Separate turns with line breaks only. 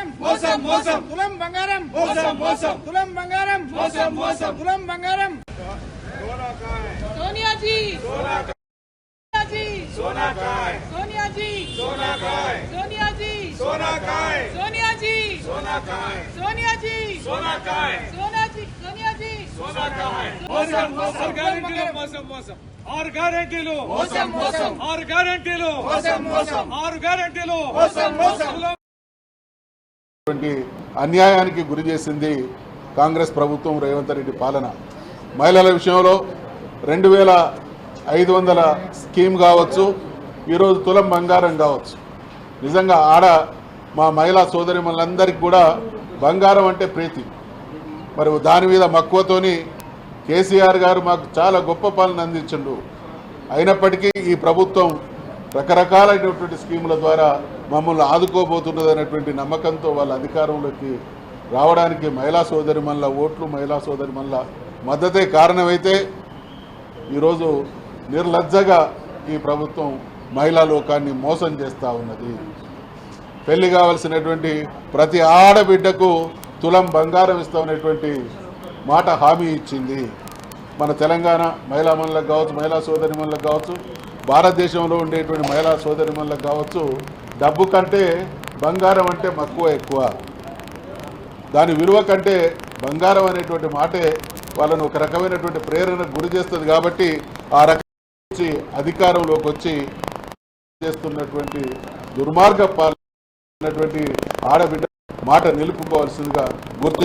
బంగారం మోసం మోసం తులం బంగారం మోసం మోసం తులం బంగారం మోసం మోసం తులం బంగారం
सोनिया जी
सोना
जी
सोना काय
सोनिया जी
सोना काय
सोनिया जी
सोना काय
सोनिया जी
सोना काय
सोनिया जी
सोना काय
सोनिया जी
सोना काय మోసం మోసం
గ్యారెంటీలు మోసం మోసం 6 గ్యారెంటీలు
మోసం మోసం
6 గ్యారెంటీలు
మోసం మోసం
6 గ్యారెంటీలు
మోసం మోసం
అన్యాయానికి గురి చేసింది కాంగ్రెస్ ప్రభుత్వం, రేవంత్ రెడ్డి పాలన. మహిళల విషయంలో 2500 స్కీమ్ కావచ్చు, ఈరోజు తులం బంగారం కావచ్చు. నిజంగా మా మహిళా సోదరిమణులందరికీ కూడా బంగారం అంటే ప్రీతి. మరి దాని మీద మక్కువతోని కేసీఆర్ గారు మాకు చాలా గొప్ప పాలన అందించిండు. అయినప్పటికీ ఈ ప్రభుత్వం రకరకాలైనటువంటి స్కీముల ద్వారా మమ్మల్ని ఆదుకోబోతున్నది అనేటువంటి నమ్మకంతో వాళ్ళ అధికారంలోకి రావడానికి మహిళా సోదరిమణుల ఓట్లు, మహిళా సోదరిమణుల మద్దతే కారణమైతే ఈరోజు నిర్లజ్జగా ఈ ప్రభుత్వం మహిళా లోకాన్ని మోసం చేస్తూ ఉన్నది. పెళ్లి కావలసినటువంటి ప్రతి ఆడబిడ్డకు తులం బంగారం ఇస్తామనేటువంటి మాట హామీ ఇచ్చింది. మన తెలంగాణ మహిళామణులకు కావచ్చు, మహిళా సోదరిమణులకు కావచ్చు, భారతదేశంలో ఉండేటువంటి మహిళా సోదరిమణులకు కావచ్చు, డబ్బు కంటే బంగారం అంటే మక్కువ ఎక్కువ. దాని విలువ కంటే బంగారం అనేటువంటి మాటే వాళ్ళను ఒక రకమైనటువంటి ప్రేరణకు గురి చేస్తుంది. కాబట్టి ఆ రకం అధికారంలోకి వచ్చి చేస్తున్నటువంటి దుర్మార్గ పాలనటువంటి ఆడబిడ్డ మాట నిలుపుకోవాల్సిందిగా గుర్తు